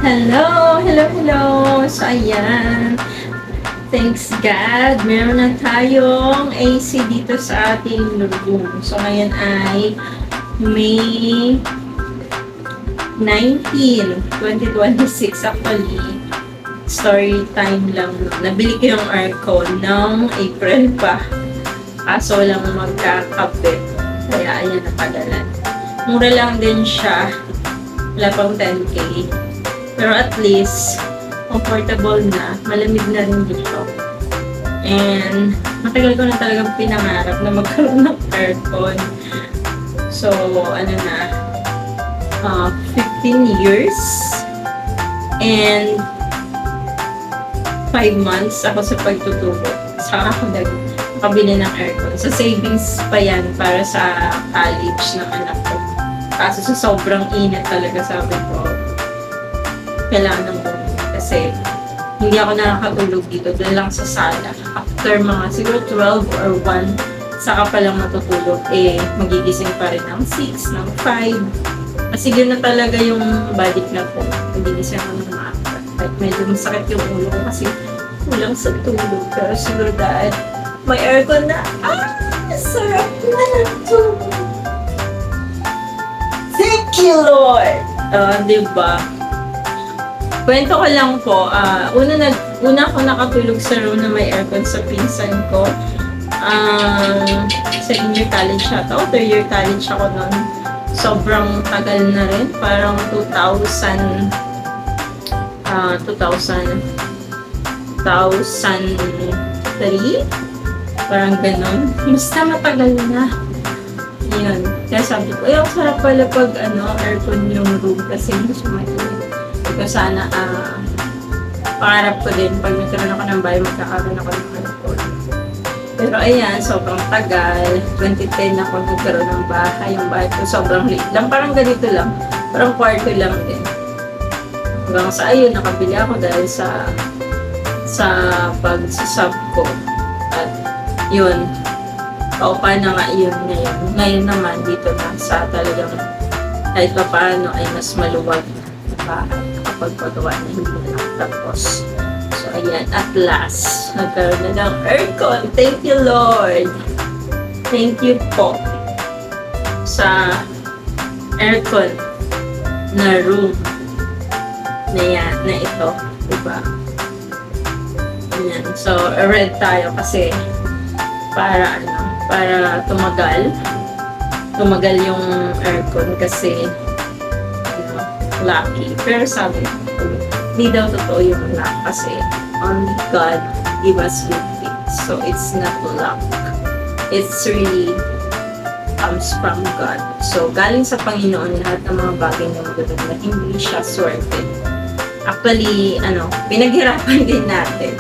Hello! Hello, hello! So, ayan. Thanks God. Meron na tayong AC dito sa ating room. So, ngayon ay May 19, 2026. Actually, story time lang. Nabili ko yung aircon ng April pa. Kaso lang magkakabit. Kaya ayan, natagalan. Mura lang din siya. Wala pang 10K. Pero at least, comfortable na. Malamig na rin dito. And, matagal ko na talagang pinangarap na magkaroon ng aircon. So, ano na, 15 years. And, 5 months ako sa pagtutulog. Saka ako nakabili ng aircon. Sa savings pa yan para sa college ng anak ko. Kaso sa sobrang init talaga sabi ko, kailangan ng bumili kasi hindi ako nakakatulog dito doon lang sa sala. After mga siguro 12 or 1 saka pa lang matutulog magigising pa rin ng 6, ng 5 kasi yun na talaga yung body clock ko. Magigising ako ng maaga at medyo masakit yung ulo ko kasi kulang sa tulog. Pero siguro dahil may aircon na sarap na natulog. Thank you, Lord! Diba? Kwento ko lang po, una ako nakatulog sa room na may aircon sa pinsan ko. Second year college siya. Third year college ako noon. Sobrang tagal na rin. Parang 2003. Parang ganun. Basta matagal na. Yun. Kaya sabi ko, ang sarap pala pag aircon yung room kasi hindi siya mainit. So sana, pangarap ko din, pag nagkaroon ako ng bahay, magkakaroon ako ng aircon. Pero ayan, sobrang tagal. 2010 ako nagkaroon ng bahay. Yung bahay ko sobrang liit lang. Parang ganito lang. Parang kwarto lang din. Hanggang sa ayun, nakabili ako dahil sa pag-sub ko. At yun, paupa na nga yun ngayon. Ngayon naman, dito na sa talagang kahit pa paano ay mas maluwag na bahay. Pagpagawa na hindi na tapos. So, ayan. At last, nagkaroon na ng aircon. Thank you, Lord! Thank you po sa aircon na room na yan, na ito. Diba? Ayan. So, red tayo kasi para tumagal. Tumagal yung aircon kasi lucky. Pero sabi ko, hindi daw totoo yung luck kasi only God give us good things. So, it's not luck. It's really comes from God. So, galing sa Panginoon lahat ng mga bagay na magaganda. Hindi siya swerte. Actually, pinaghirapan din natin.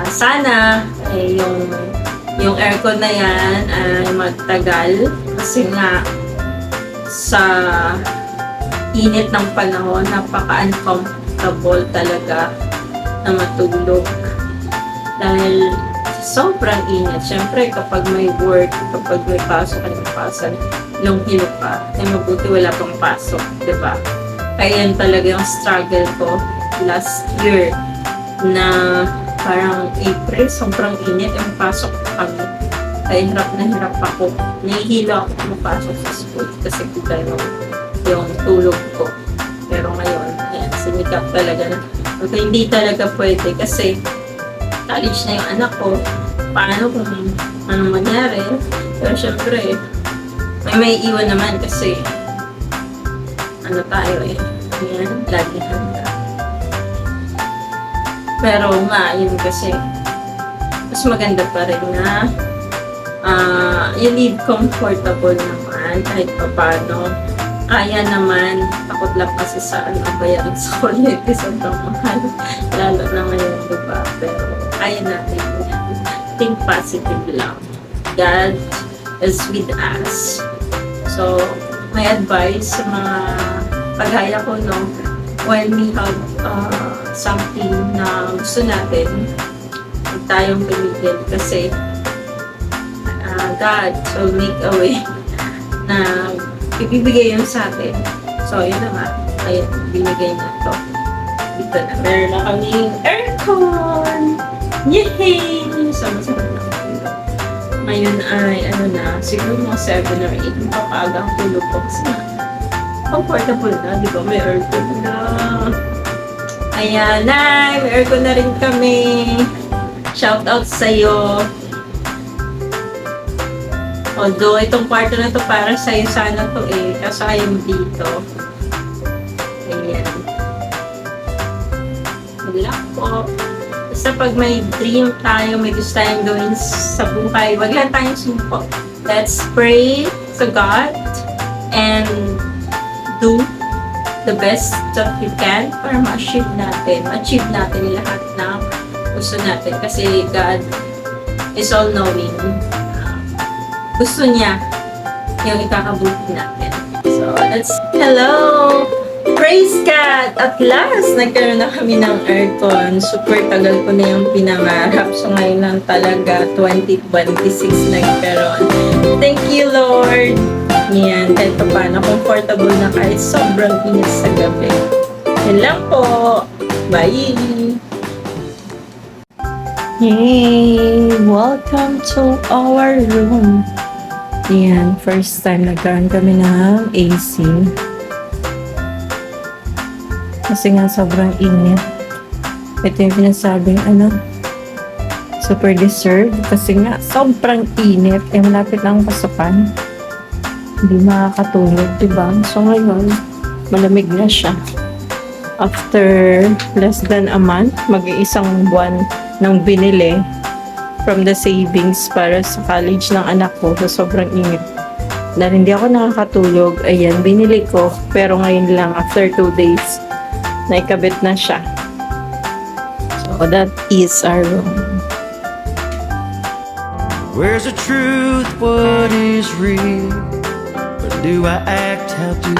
Sana, yung aircon na yan ay magtagal kasi nga sa init ng panahon, napaka-uncomfortable talaga na matulog. Dahil sobrang init. Siyempre, kapag may work, kapag may pasok ka ng pasan, lunghilo pa, ay mabuti wala pang pasok, diba? Kaya yan talaga yung struggle ko last year na parang April, sobrang init, yung pasok kami. Kaya hirap na hirap ako. Nahihilo ako mapasok sa school kasi kita yung tulog ko. Pero ngayon, ayan, sinikap talaga na. Okay, hindi talaga pwede kasi college na yung anak ko. Paano kung anong mangyari? Pero syempre, may iwan naman kasi tayo ayan, lagi handa. Pero nga, yun kasi mas maganda pa rin na you live comfortable naman kahit pa paano. Kaya naman, takot lang kasi sa bayaran sa kuryente, sobrang mahal. Lalo na ngayon, diba? Pero kaya natin yan. Think positive lang. God is with us. So, my advice sa mga kagaya ko, when we have something na gusto natin, huwag tayong pumigil kasi God will make a way na ibibigay yun sa atin. So, yun na nga. Ayun, binigay na to. Ito na, meron na kaming aircon! Yay! So, masarap na ako. Ngayon ay, ano na, siguro mga 7 or 8, mapapagang tulog ko kasi na, comfortable na, di ba? May aircon na. Ayan, Nay! May aircon na rin kami. Shout out sa'yo. Although, itong kwarto na to para sa'yo sana to eh. Kaso ayaw mo dito. Ayan. Wala po. Basta pag may dream tayo, may gusto tayong gawin sa buhay, wag lang tayong sumpo. Let's pray to God and do the best that we can para ma-achieve natin lahat ng gusto natin. Kasi God is all-knowing. Gusto niya yung ikakabuti natin. So, hello! Praise God! At last, nagkaroon na kami ng aircon. Super tagal ko na yung pinangarap. So, ngayon lang talaga, 2026 nagkaroon. Thank you, Lord! Yan, kahit pa paano, comfortable na kahit sobrang init sa gabi. Yan lang po! Bye! Hey! Welcome to our room! Yan, first time nagkaroon kami ng AC. Kasi nga sobrang init. Ito yung pinasabing super deserved. Kasi nga sobrang init. Malapit na ang pasukan. Hindi makakatulog, diba? So ngayon, malamig na siya. After less than a month, mag-iisang buwan nang binili from the savings para sa college ng anak ko. So, sobrang init. Dahil hindi ako nakakatulog, ayan, binili ko. Pero ngayon lang, after 2 days, naikabit na siya. So, that is our room. Where's the truth? What is real? Or do I act how to?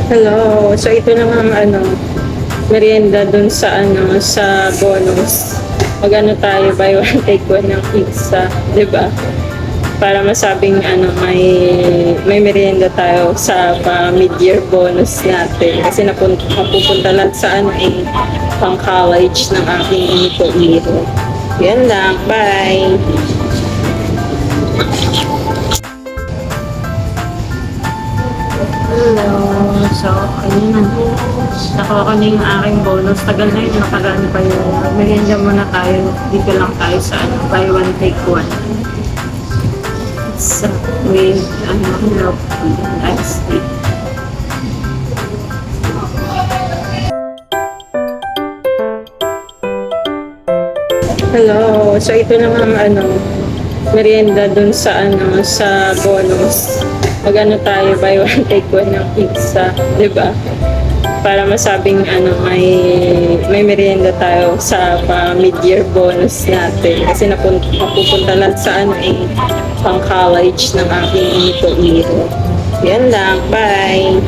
Hello. So ito naman merienda dun sa sa bonus. Mag tayo buy one take one ng pizza, 'di ba? Para masabing may merienda tayo sa mid-year bonus natin kasi napupunta lang sa pang college ng aking ito. Yan lang. Bye. Hello. So, ayun na. Nakuha ko na yung aking bonus. Tagal na yun. Nakaraan pa yun. Merienda muna tayo. Dito lang tayo sa buy one take one. It's with milk and iced tea. Hello. So, ito naman merienda dun sa sa bonus. Mag tayo buy one take one ng pizza, 'di ba? Para masabing may merienda tayo sa mid-year bonus natin kasi napupunta lang sa pang college ng aking ito. Yan lang. Bye.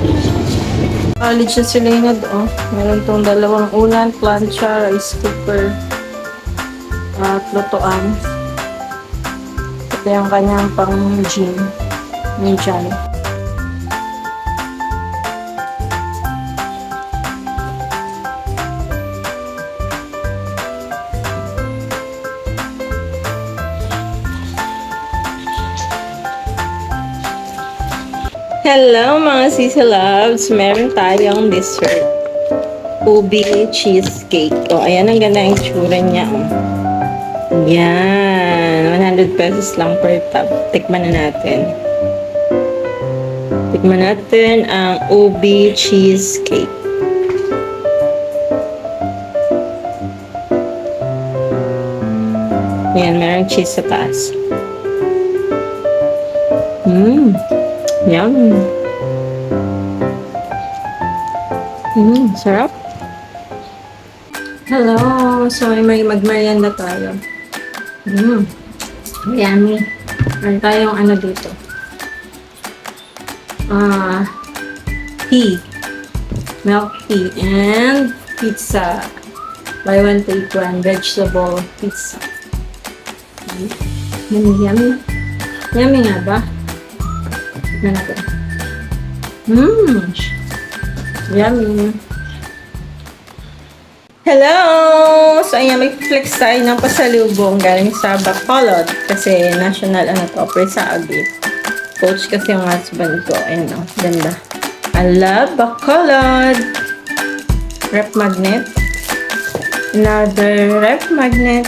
College na sila yun Meron tong dalawang unan, plancha, rice cooker, at lutuan. Ito yung kanyang pang gym. Minsan. Hello mga sisi loves! Meron tayong dessert. Ubi cheesecake. Ayan ang ganda yung tsura niya. Yan. 100 pesos lang per tub. Tikman na natin. Tikman natin ang ubi cheesecake. Ayan, merong cheese sa taas. Yum. Sarap. Hello! So, may magmerienda tayo. Yummy. Meron tayong ano dito. Tea. Milk tea. And pizza. Buy one, take one. Vegetable pizza. Yummy, yummy. Yummy nga ba? Tignan natin. Yummy. Hello! So, ayan, may flex tayo ng pasalubong galing sa Bacolod. Kasi national, Presagi. Coach kasi yung husband ko. Ayan, ganda. I love Bacolod. Rep magnet. Another rep magnet.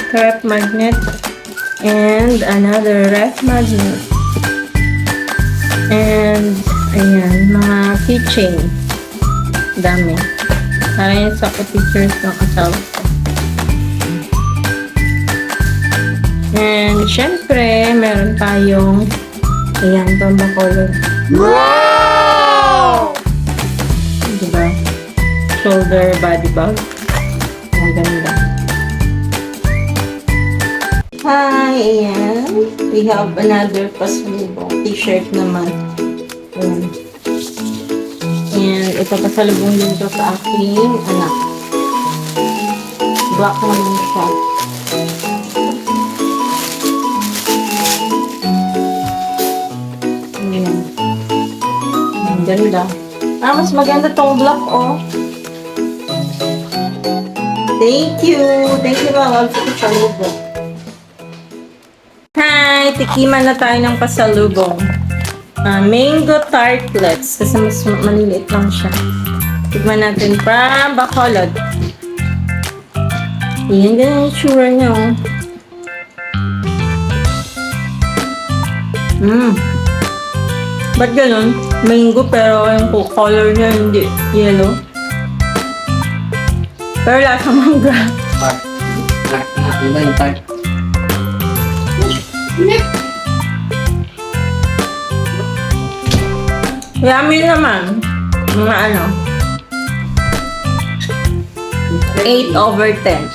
And another rep magnet. And, ayan, mga keychain. Dami. Para yun sa pictures ng asawa ko. And, syempre, meron tayong ayan, pambacolor. Wow! Diba? Shoulder body bag. Ang ganda. Hi! Ayan. We have another pasalubong t-shirt naman. Ayan. And ito pasalubong din to sa aking anak. Black naman siya. Ayan. Ang ganda. Mas maganda tong black, oh. Thank you! Thank you, mga sa pasalubong. Hi! Tikiman na tayo ng pasalubong. Mango tartlets. Kasi mas maliliit lang siya. Tignan natin from Bacolod. Yan, ganyan yung tsura niya, oh. Ba't ganun? Mango pero yung color niya hindi yellow. Pero lasa mangga. Yummy naman. Mga 8/10.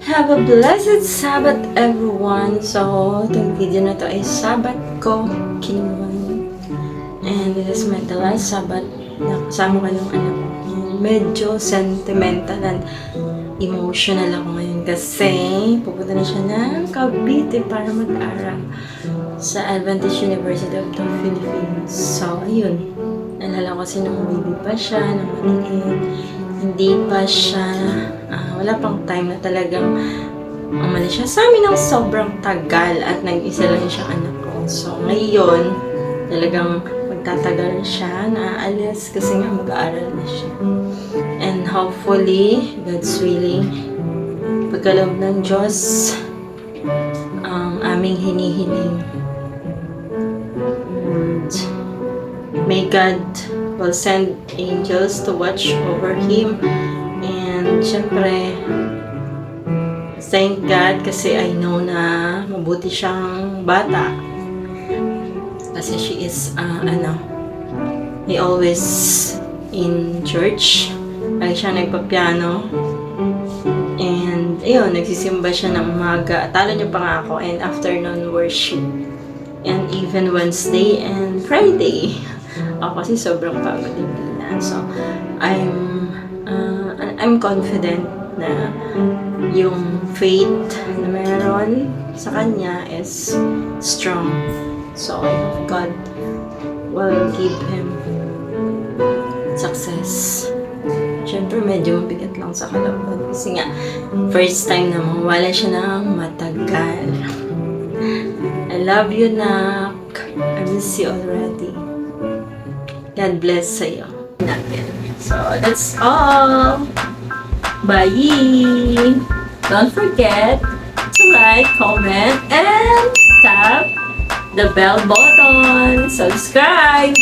Have a blessed Sabbath, everyone. So, itong video na to ay Sabbath ko kinuha. And this is my last Sabbath na kasama ko yung anak ko. Medyo sentimental and emotional ako ngayon kasi pupunta na siya ng Cavite para mag-aral sa Adventist University of the Philippines. So, ayun. Nalala ko kasi nung baby pa siya, nung maliit. Hindi pa siya, wala pang time na talagang umalis siya sa amin ng sobrang tagal at nag-isa lang siyang anak ko. So, ngayon, talagang magtatagal siya, naaalis kasi nga mag-aaral na siya. And hopefully, God's willing, pagkaloob ng Diyos, ang aming hinihiling. And may God will send angels to watch over him. And syempre, thank God kasi I know na mabuti siyang bata. Kasi she is, he always in church. Lagi siya nagpa-piano. And, ayun, nagsisimba siya ng umaga. Talo niya pa nga ako. And afternoon worship. And even Wednesday and Friday. Ako kasi sobrang pagod din na. So, I'm confident na yung faith na meron sa kanya is strong. So, I hope God will give him success. Siyempre, medyo mabigat lang sa kalaban. Kasi nga, first time na mawala siya ng matagal. I love you, Nak. I miss you already. God bless sa'yo. So, that's all. Bye! Don't forget to like, comment, and tap the bell button. Subscribe!